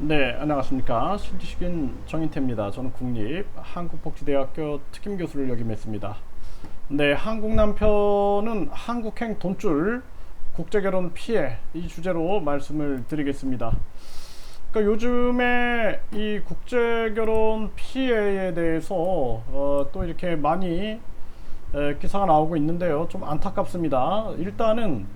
네, 안녕하십니까. 신지식인 정인태입니다. 저는 국립 한국복지대학교 특임교수를 역임했습니다. 네, 한국 남편은 한국행 돈줄 국제결혼 피해 이 주제로 말씀을 드리겠습니다. 그러니까 요즘에 이 국제결혼 피해에 대해서 또 이렇게 많이 기사가 나오고 있는데요. 좀 안타깝습니다. 일단은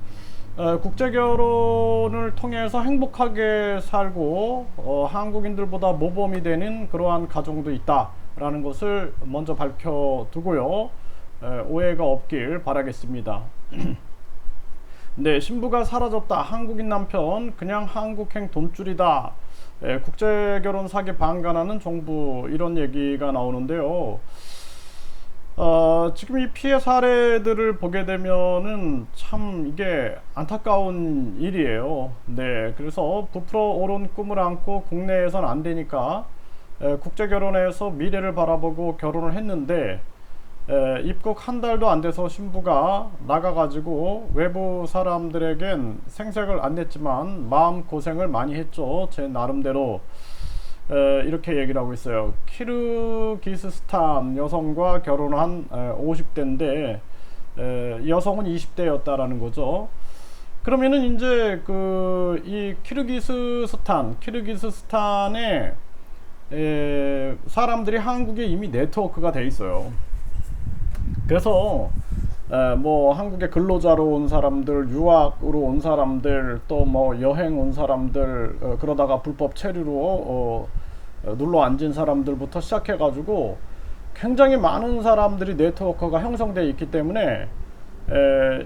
국제 결혼을 통해서 행복하게 살고 한국인들보다 모범이 되는 그러한 가정도 있다라는 것을 먼저 밝혀두고요. 오해가 없길 바라겠습니다. 네, 신부가 사라졌다. 한국인 남편 그냥 한국행 돈줄이다. 국제 결혼 사기 방관하는 정부, 이런 얘기가 나오는데요. 지금 이 피해 사례들을 보게 되면은 참 이게 안타까운 일이에요. 네, 그래서 부풀어 오른 꿈을 안고 국내에선 안 되니까 국제 결혼에서 미래를 바라보고 결혼을 했는데, 입국 한 달도 안 돼서 신부가 나가가지고 외부 사람들에겐 생색을 안 냈지만 마음 고생을 많이 했죠. 제 나름대로. 이렇게 얘기를 하고 있어요. 키르기스스탄 여성과 결혼한 50대인데 여성은 20대였다라는 거죠. 그러면은 이제 그 이 키르기스스탄에 사람들이 한국에 이미 네트워크가 돼 있어요. 그래서 뭐 한국에 근로자로 온 사람들, 유학으로 온 사람들, 또 뭐 여행 온 사람들, 그러다가 불법 체류로 눌러 앉은 사람들부터 시작해가지고 굉장히 많은 사람들이 네트워크가 형성되어 있기 때문에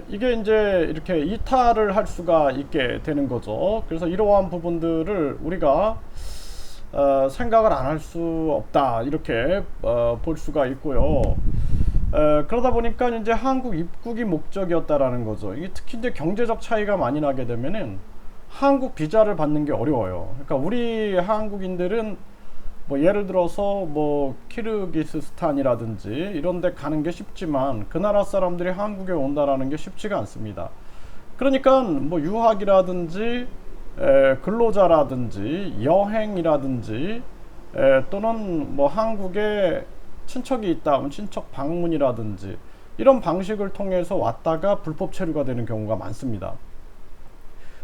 이게 이제 이렇게 이탈을 할 수가 있게 되는 거죠. 그래서 이러한 부분들을 우리가 생각을 안 할 수 없다, 이렇게 볼 수가 있고요. 그러다 보니까 이제 한국 입국이 목적이었다라는 거죠. 이게 특히 이제 경제적 차이가 많이 나게 되면은 한국 비자를 받는 게 어려워요. 그러니까 우리 한국인들은 뭐 예를 들어서 뭐 키르기스스탄이라든지 이런 데 가는 게 쉽지만 그 나라 사람들이 한국에 온다라는 게 쉽지가 않습니다. 그러니까 뭐 유학이라든지 근로자라든지 여행이라든지 또는 뭐 한국에 친척이 있다 하면 친척 방문이라든지 이런 방식을 통해서 왔다가 불법 체류가 되는 경우가 많습니다.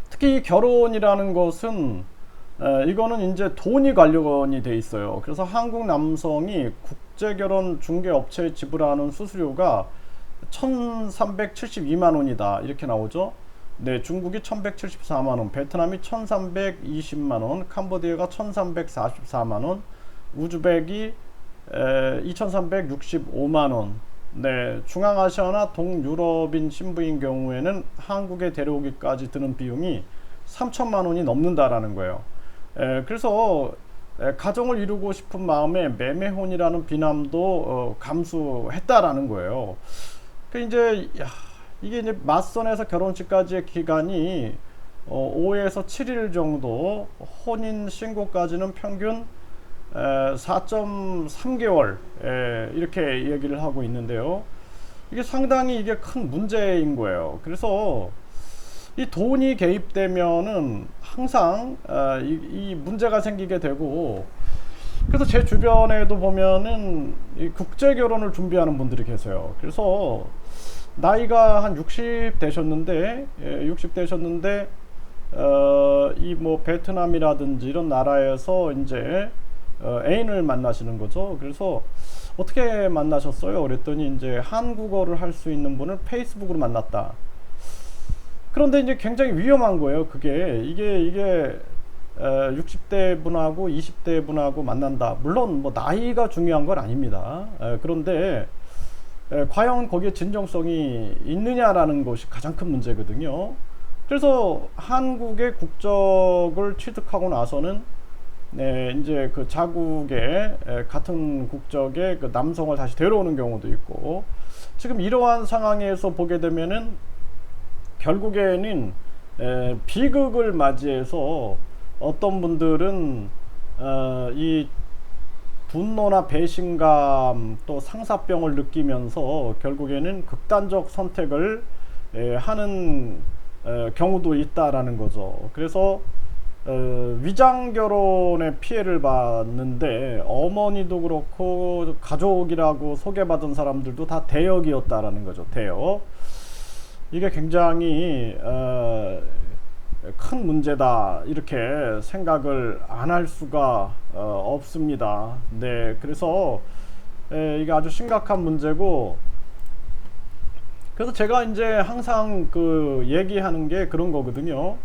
특히 결혼이라는 것은 이거는 이제 돈이 관련이 돼 있어요. 그래서 한국 남성이 국제결혼 중개업체에 지불하는 수수료가 1372만 원이다, 이렇게 나오죠. 네, 중국이 1174만 원, 베트남이 1320만 원, 캄보디아가 1344만 원, 우즈벡이 2365만 원. 네, 중앙아시아나 동유럽인 신부인 경우에는 한국에 데려오기까지 드는 비용이 3천만 원이 넘는다라는 거예요. 그래서 가정을 이루고 싶은 마음에 매매혼이라는 비난도 감수했다라는 거예요. 그 이제 이게 이제 맞선에서 결혼식까지의 기간이 5에서 7일 정도, 혼인 신고까지는 평균 4.3개월 이렇게 얘기를 하고 있는데요. 이게 상당히 이게 큰 문제인 거예요. 그래서 이 돈이 개입되면은 항상 이 문제가 생기게 되고, 그래서 제 주변에도 보면은 이 국제 결혼을 준비하는 분들이 계세요. 그래서 나이가 한 60 되셨는데 60 되셨는데 이 뭐 베트남이라든지 이런 나라에서 이제 애인을 만나시는 거죠. 그래서 어떻게 만나셨어요? 그랬더니 이제 한국어를 할 수 있는 분을 페이스북으로 만났다. 그런데 이제 굉장히 위험한 거예요. 이게 60대 분하고 20대 분하고 만난다. 물론 뭐 나이가 중요한 건 아닙니다. 그런데 과연 거기에 진정성이 있느냐라는 것이 가장 큰 문제거든요. 그래서 한국의 국적을 취득하고 나서는 이제 그 자국의 같은 국적의 그 남성을 다시 데려오는 경우도 있고, 지금 이러한 상황에서 보게 되면은 결국에는 비극을 맞이해서 어떤 분들은 이 분노나 배신감 또 상사병을 느끼면서 결국에는 극단적 선택을 하는 경우도 있다라는 거죠. 그래서 위장 결혼의 피해를 봤는데 어머니도 그렇고 가족이라고 소개받은 사람들도 다 대역이었다라는 거죠. 대역. 이게 굉장히 큰 문제다 이렇게 생각을 안 할 수가 없습니다. 네, 그래서 이게 아주 심각한 문제고, 그래서 제가 이제 항상 그 얘기하는 게 그런 거거든요.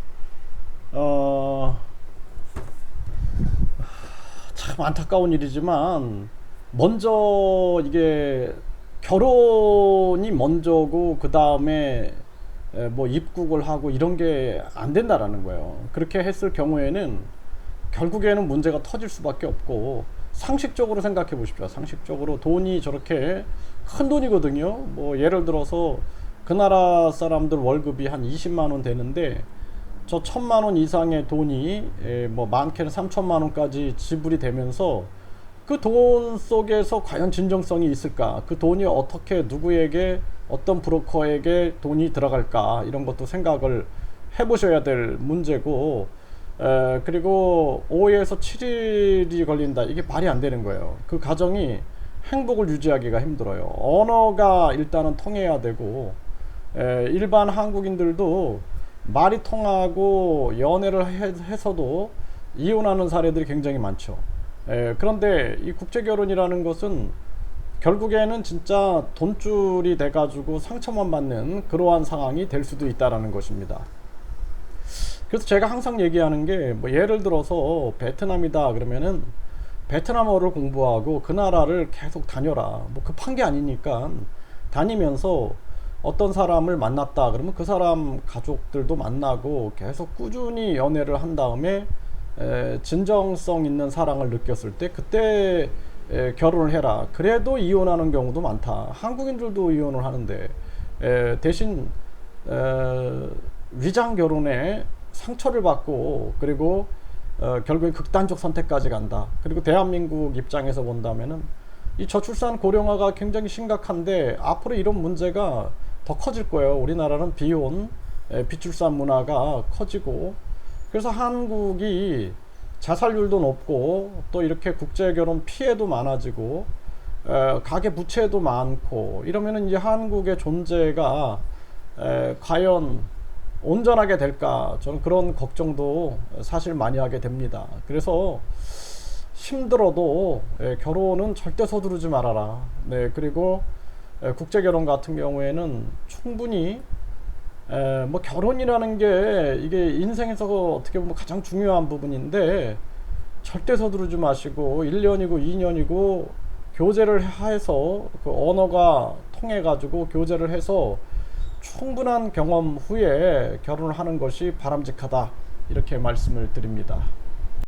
참 안타까운 일이지만 먼저 이게 결혼이 먼저고 그 다음에 뭐 입국을 하고 이런 게 안 된다라는 거예요. 그렇게 했을 경우에는 결국에는 문제가 터질 수밖에 없고, 상식적으로 생각해 보십시오. 상식적으로 돈이 저렇게 큰 돈이거든요. 뭐 예를 들어서 그 나라 사람들 월급이 한 20만 원 되는데 저 1,000만 원 이상의 돈이 뭐 많게는 3천만 원까지 지불이 되면서 그 돈 속에서 과연 진정성이 있을까? 그 돈이 어떻게 누구에게 어떤 브로커에게 돈이 들어갈까? 이런 것도 생각을 해보셔야 될 문제고, 그리고 5에서 7일이 걸린다. 이게 말이 안 되는 거예요. 그 가정이 행복을 유지하기가 힘들어요. 언어가 일단은 통해야 되고, 일반 한국인들도 말이 통하고 연애를 해서도 이혼하는 사례들이 굉장히 많죠. 그런데 이 국제결혼이라는 것은 결국에는 진짜 돈줄이 돼가지고 상처만 받는 그러한 상황이 될 수도 있다라는 것입니다. 그래서 제가 항상 얘기하는 게, 뭐 예를 들어서 베트남이다 그러면은 베트남어를 공부하고 그 나라를 계속 다녀라. 뭐 급한 게 아니니까 다니면서 어떤 사람을 만났다 그러면 그 사람 가족들도 만나고 계속 꾸준히 연애를 한 다음에 진정성 있는 사랑을 느꼈을 때 그때 결혼을 해라. 그래도 이혼하는 경우도 많다. 한국인들도 이혼을 하는데 대신 위장 결혼에 상처를 받고, 그리고 결국에 극단적 선택까지 간다. 그리고 대한민국 입장에서 본다면은 이 저출산 고령화가 굉장히 심각한데 앞으로 이런 문제가 더 커질 거예요. 우리나라는 비혼, 비출산 문화가 커지고, 그래서 한국이 자살률도 높고 또 이렇게 국제결혼 피해도 많아지고 가계 부채도 많고 이러면은 이제 한국의 존재가 과연 온전하게 될까, 저는 그런 걱정도 사실 많이 하게 됩니다. 그래서 힘들어도 결혼은 절대 서두르지 말아라. 네, 그리고 국제결혼 같은 경우에는 충분히 뭐 결혼이라는 게 이게 인생에서 어떻게 보면 가장 중요한 부분인데 절대 서두르지 마시고 1년이고 2년이고 교제를 해서 그 언어가 통해 가지고 교제를 해서 충분한 경험 후에 결혼을 하는 것이 바람직하다, 이렇게 말씀을 드립니다.